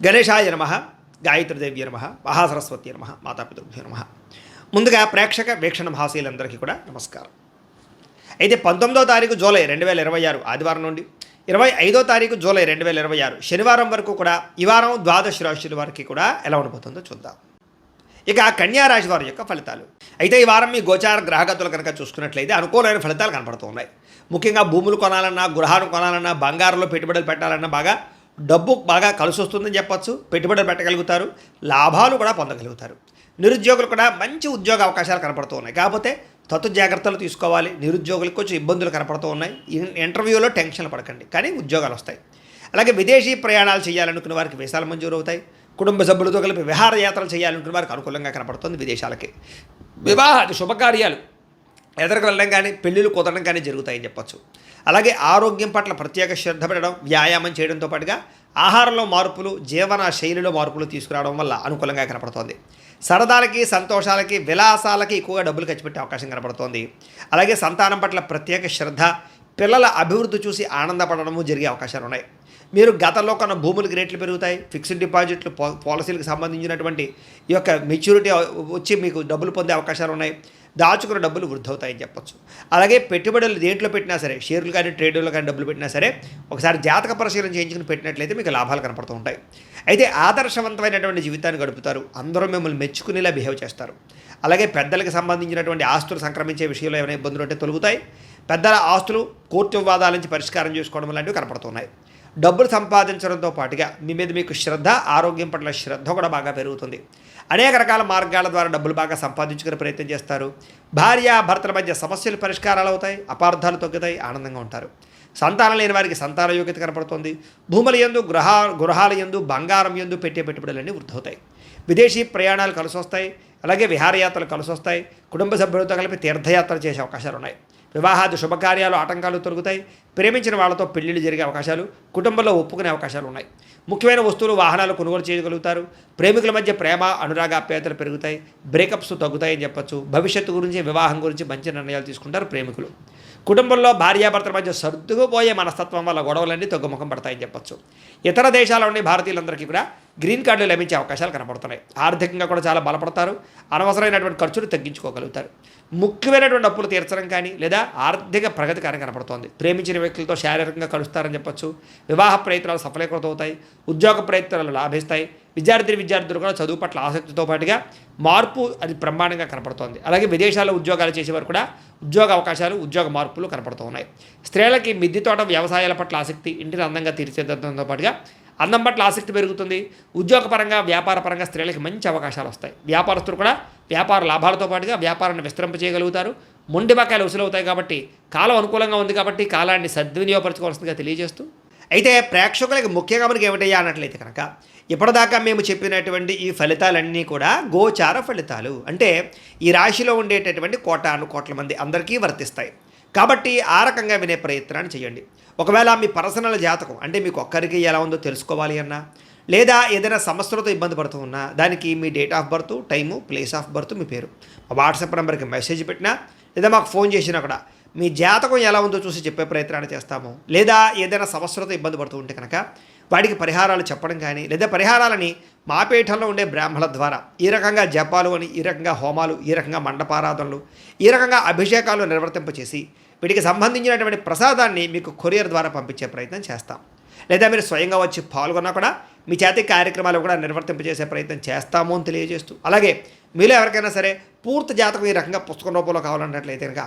గణేశాయ నమః, గాయత్రీదేవ్య నమః, మహాసరస్వతి నమః, మాతాపితృభ్యో నమః. ముందుగా ప్రేక్షక వీక్షణ మహాశీలందరికీ కూడా నమస్కారం. అయితే 19వ తారీఖు జూలై 2026 ఆదివారం నుండి 25వ తారీఖు జూలై 2026 శనివారం వరకు కూడా ఈ వారం ద్వాదశ రాశుల వారికి కూడా ఎలా ఉండబోతుందో చూద్దాం. ఇక కన్యా రాశి వారి యొక్క ఫలితాలు. అయితే ఈ వారం మీ గోచార గ్రహగతులు కనుక చూసుకున్నట్లయితే అనుకూలమైన ఫలితాలు కనపడుతూ ఉన్నాయి. ముఖ్యంగా భూములు కొనాలన్నా, గృహాలు కొనాలన్నా, బంగారంలో పెట్టుబడులు పెట్టాలన్నా డబ్బు బాగా కలిసి వస్తుందని చెప్పచ్చు. పెట్టుబడులు పెట్టగలుగుతారు, లాభాలు కూడా పొందగలుగుతారు. నిరుద్యోగులు కూడా మంచి ఉద్యోగ అవకాశాలు కనపడుతూ ఉన్నాయి. కాకపోతే జాగ్రత్తలు తీసుకోవాలి. నిరుద్యోగులకు కొంచెం ఇబ్బందులు కనపడుతూ ఉన్నాయి. ఇంటర్వ్యూలో టెన్షన్లు పడకండి, కానీ ఉద్యోగాలు వస్తాయి. అలాగే విదేశీ ప్రయాణాలు చేయాలనుకున్న వారికి వీసాలు మంజూరు అవుతాయి. కుటుంబ సభ్యులతో కలిపి విహారయాత్రలు చేయాలనుకున్న వారికి అనుకూలంగా కనపడుతుంది. విదేశాలకి వివాహాది శుభకార్యాలు ఎదరికి వెళ్ళడం కానీ, పెళ్ళిళ్ళు కుదరడం కానీ జరుగుతాయని చెప్పచ్చు. అలాగే ఆరోగ్యం పట్ల ప్రత్యేక శ్రద్ధ పెట్టడం, వ్యాయామం చేయడంతో పాటుగా ఆహారంలో మార్పులు, జీవన శైలిలో మార్పులు తీసుకురావడం వల్ల అనుకూలంగా కనపడుతోంది. సరదాలకి, సంతోషాలకి, విలాసాలకి ఎక్కువగా డబ్బులు ఖర్చు పెట్టే అవకాశం కనపడుతోంది. అలాగే సంతానం పట్ల ప్రత్యేక శ్రద్ధ, పిల్లల అభివృద్ధి చూసి ఆనందపడడము జరిగే అవకాశాలు ఉన్నాయి. మీరు గతంలో కన్నా భూములకి రేట్లు పెరుగుతాయి. ఫిక్స్డ్ డిపాజిట్లు, పాలసీలకు సంబంధించినటువంటి ఈ యొక్క మెచ్యూరిటీ వచ్చి మీకు డబ్బులు పొందే అవకాశాలు ఉన్నాయి. దాచుకున్న డబ్బులు వృద్ధి అవుతాయని చెప్పచ్చు. అలాగే పెట్టుబడులు దేంట్లో పెట్టినా సరే, షేర్లు కానీ ట్రేడుల్లో కానీ డబ్బులు పెట్టినా సరే, ఒకసారి జాతక పరిశీలన చేయించుకుని పెట్టినట్లయితే మీకు లాభాలు కనపడుతూ ఉంటాయి. అయితే ఆదర్శవంతమైనటువంటి జీవితాన్ని గడుపుతారు. అందరూ మిమ్మల్ని మెచ్చుకునేలా బిహేవ్ చేస్తారు. అలాగే పెద్దలకు సంబంధించినటువంటి ఆస్తులు సంక్రమించే విషయంలో ఏమైనా ఇబ్బందులు ఉంటే తొలగుతాయి. పెద్దల ఆస్తులు కోర్టు వివాదాల నుంచి పరిష్కారం చేసుకోవడం లాంటివి కనపడుతున్నాయి. డబ్బులు సంపాదించడంతో పాటుగా మీ మీద మీకు శ్రద్ధ, ఆరోగ్యం పట్ల శ్రద్ధ కూడా బాగా పెరుగుతుంది. అనేక రకాల మార్గాల ద్వారా డబ్బులు బాగా సంపాదించుకునే ప్రయత్నం చేస్తారు. భార్య భర్తల మధ్య సమస్యలు పరిష్కారాలు అవుతాయి, అపార్థాలు తగ్గుతాయి, ఆనందంగా ఉంటారు. సంతానం లేని వారికి సంతాన యోగ్యత కనపడుతుంది. భూముల యందు, గృహాల యందు, బంగారం యందు పెట్టే పెట్టుబడులన్నీ వృద్ధవుతాయి. విదేశీ ప్రయాణాలు కలిసి వస్తాయి. అలాగే విహారయాత్రలు కలిసి వస్తాయి. కుటుంబ సభ్యులతో కలిపి తీర్థయాత్రలు చేసే అవకాశాలు ఉన్నాయి. వివాహాది శుభకార్యాలు ఆటంకాలు తొలగుతాయి. ప్రేమించిన వాళ్ళతో పెళ్లిళ్ళు జరిగే అవకాశాలు, కుటుంబంలో ఒప్పుకునే అవకాశాలు ఉన్నాయి. ముఖ్యమైన వస్తువులు, వాహనాలు కొనుగోలు చేయగలుగుతారు. ప్రేమికుల మధ్య ప్రేమ, అనురాగాప్యాయతలు పెరుగుతాయి. బ్రేకప్స్ తగ్గుతాయని చెప్పచ్చు. భవిష్యత్తు గురించి, వివాహం గురించి మంచి నిర్ణయాలు తీసుకుంటారు ప్రేమికులు. కుటుంబంలో భార్యాభర్తల మధ్య సర్దుకుపోయే మనస్తత్వం వల్ల గొడవలన్నీ తగ్గుముఖం పడతాయని చెప్పచ్చు. ఇతర దేశాల నుండి భారతీయులందరికీ కూడా గ్రీన్ కార్డులు లభించే అవకాశాలు కనపడుతున్నాయి. ఆర్థికంగా కూడా చాలా బలపడతారు. అనవసరమైనటువంటి ఖర్చులు తగ్గించుకోగలుగుతారు. ముఖ్యమైనటువంటి అప్పులు తీర్చడం కానీ లేదా ఆర్థిక ప్రగతి కానీ కనపడుతోంది. ప్రేమించిన వ్యక్తులతో శారీరకంగా కలుస్తారని చెప్పచ్చు. వివాహ ప్రయత్నాలు సఫలీకృతం అవుతాయి. ఉద్యోగ ప్రయత్నాలు లాభిస్తాయి. విద్యార్థులు కూడా చదువు పట్ల ఆసక్తితో పాటుగా మార్పు అది బ్రహ్మాండంగా కనపడుతోంది. అలాగే విదేశాల్లో ఉద్యోగాలు చేసేవారు కూడా ఉద్యోగ అవకాశాలు, ఉద్యోగ మార్పులు కనపడుతూ ఉన్నాయి. స్త్రీలకి మిద్దె తోట, వ్యవసాయాల పట్ల ఆసక్తి, ఇంటిని అందంగా తీర్చిదిద్దడంతో పాటుగా అందం పట్ల ఆసక్తి పెరుగుతుంది. ఉద్యోగపరంగా, వ్యాపారపరంగా స్త్రీలకి మంచి అవకాశాలు వస్తాయి. వ్యాపారస్తులు కూడా వ్యాపార లాభాలతో పాటుగా వ్యాపారాన్ని విస్తరింప చేయగలుగుతారు. మొండి బకాయిలు వసూలవుతాయి. కాబట్టి కాలం అనుకూలంగా ఉంది కాబట్టి కాలాన్ని సద్వినియోగపరచుకోవాల్సిందిగా తెలియజేస్తూ, అయితే ప్రేక్షకులకి ముఖ్యంగా మనకి ఏమిటయ్యా అన్నట్లయితే కనుక ఇప్పటిదాకా మేము చెప్పినటువంటి ఈ ఫలితాలన్నీ కూడా గోచార ఫలితాలు. అంటే ఈ రాశిలో ఉండేటటువంటి కోట్ల మంది అందరికీ వర్తిస్తాయి. కాబట్టి ఆ రకంగా వినే ప్రయత్నాన్ని చేయండి. ఒకవేళ మీ పర్సనల్ జాతకం అంటే మీకు ఒక్కరికి ఎలా ఉందో తెలుసుకోవాలి అన్నా, లేదా ఏదైనా సమస్యలతో ఇబ్బంది పడుతూ ఉన్నా, దానికి మీ date of birth, time, place of birth, మీ పేరు మా వాట్సాప్ నెంబర్కి మెసేజ్ పెట్టినా లేదా మాకు ఫోన్ చేసినా కూడా మీ జాతకం ఎలా ఉందో చూసి చెప్పే ప్రయత్నాన్ని చేస్తాము. లేదా ఏదైనా సమస్యలతో ఇబ్బంది పడుతూ ఉంటే కనుక వాటికి పరిహారాలు చెప్పడం కానీ, లేదా పరిహారాలని మా పీఠంలో ఉండే బ్రాహ్మణుల ద్వారా ఈ రకంగా జపాలు అని, ఈ రకంగా హోమాలు, ఈ రకంగా మండపారాధనలు, ఈ రకంగా అభిషేకాలు నిర్వర్తింపచేసి వీటికి సంబంధించినటువంటి ప్రసాదాన్ని మీకు కొరియర్ ద్వారా పంపించే ప్రయత్నం చేస్తాం. లేదా మీరు స్వయంగా వచ్చి పాల్గొన్నా కూడా మీ చేతి కార్యక్రమాలు కూడా నిర్వర్తింపజేసే ప్రయత్నం చేస్తాము అని తెలియజేస్తూ, అలాగే మీలో ఎవరికైనా సరే పూర్తి జాతకం ఈ రకంగా పుస్తకం రూపంలో కావాలన్నట్లయితే కనుక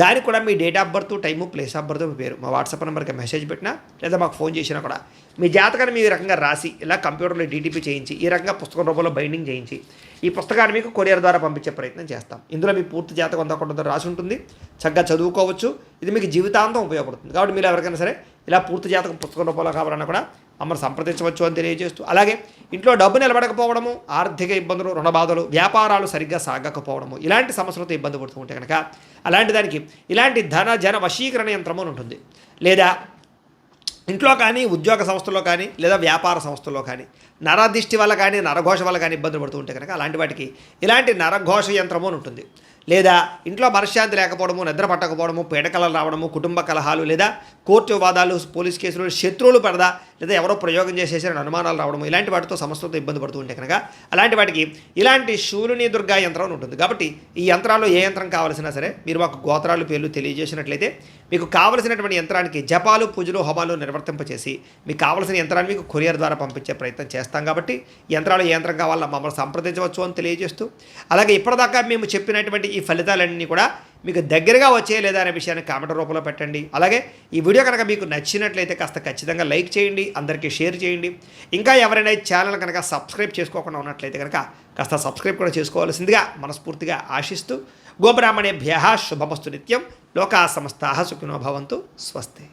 దానికి కూడా మీ date of birth, time, place of birth, మీ పేరు మా వాట్సాప్ నెంబర్కి మెసేజ్ పెట్టినా లేదా మాకు ఫోన్ చేసినా కూడా మీ జాతకాన్ని మీ రకంగా రాసి ఇలా కంప్యూటర్లో డీటీపీ చేయించి ఈ రకంగా పుస్తకం రూపంలో బైండింగ్ చేయించి ఈ పుస్తకాన్ని మీకు కొరియర్ ద్వారా పంపించే ప్రయత్నం చేస్తాం. ఇందులో మీ పూర్తి జాతకం అంతా రాసి ఉంటుంది. చక్కగా చదువుకోవచ్చు. ఇది మీకు జీవితాంతం ఉపయోగపడుతుంది. కాబట్టి మీరు ఎవరికైనా సరే ఇలా పూర్తి జాతకం పుస్తకం రూపంలో కావాలన్నా కూడా మమ్మల్ని సంప్రదించవచ్చు అని తెలియజేస్తూ, అలాగే ఇంట్లో డబ్బు నిలబడకపోవడము, ఆర్థిక ఇబ్బందులు, రుణ బాధలు, వ్యాపారాలు సరిగ్గా సాగకపోవడము, ఇలాంటి సమస్యలతో ఇబ్బంది పడుతూ ఉంటే కనుక అలాంటి దానికి ఇలాంటి జన వశీకరణ యంత్రము అని ఉంటుంది. లేదా ఇంట్లో కానీ, ఉద్యోగ సంస్థల్లో కానీ, లేదా వ్యాపార సంస్థల్లో కానీ నరదిష్టి వల్ల కానీ, నరఘోష వల్ల కానీ ఇబ్బందులు పడుతూ ఉంటే కనుక అలాంటి వాటికి ఇలాంటి నరఘోష యంత్రము అని ఉంటుంది. లేదా ఇంట్లో మనశ్శాంతి లేకపోవడము, నిద్ర పట్టకపోవడము, పీడకలలు రావడము, కుటుంబ కలహాలు, లేదా కోర్టు వివాదాలు, పోలీస్ కేసులు, శత్రువులు పడదా, లేదా ఎవరో ప్రయోగం చేసేసారని అనుమానాలు రావడం ఇలాంటి వాటితో సమస్యలతో ఇబ్బంది పడుతూ ఉంటే కనుక అలాంటి వాటికి ఇలాంటి శూలిని దుర్గా యంత్రం అని ఉంటుంది. కాబట్టి ఈ యంత్రాల్లో ఏ యంత్రం కావాల్సినా సరే మీరు మాకు గోత్రాలు పేర్లు తెలియజేసినట్లయితే మీకు కావలసినటువంటి యంత్రానికి జపాలు పూజలు హోమాలు నిర్వర్తింపచేసి మీకు కావలసిన యంత్రాన్ని మీకు కొరియర్ ద్వారా పంపించే ప్రయత్నం చేస్తాం. కాబట్టి యంత్రాలు ఏ యంత్రం కావాలన్నా మమ్మల్ని సంప్రదించవచ్చు అని తెలియజేస్తూ, అలాగే ఇప్పటిదాకా మేము చెప్పినటువంటి ఈ ఫలితాలన్నీ కూడా మీకు దగ్గరగా వచ్చే లేదా అనే విషయాన్ని కామెంట్ రూపంలో పెట్టండి. అలాగే ఈ వీడియో కనుక మీకు నచ్చినట్లయితే కాస్త ఖచ్చితంగా లైక్ చేయండి, అందరికీ షేర్ చేయండి. ఇంకా ఎవరైనా ఈ ఛానల్ కనుక సబ్స్క్రైబ్ చేసుకోకుండా ఉన్నట్లయితే కనుక కాస్త సబ్స్క్రైబ్ కూడా చేసుకోవాల్సిందిగా మనస్ఫూర్తిగా ఆశిస్తూ గోబ్రాహ్మణేభ్యః శుభమస్తు నిత్యం. లోకా సమస్తాః సుఖినో భవంతు. స్వస్తి.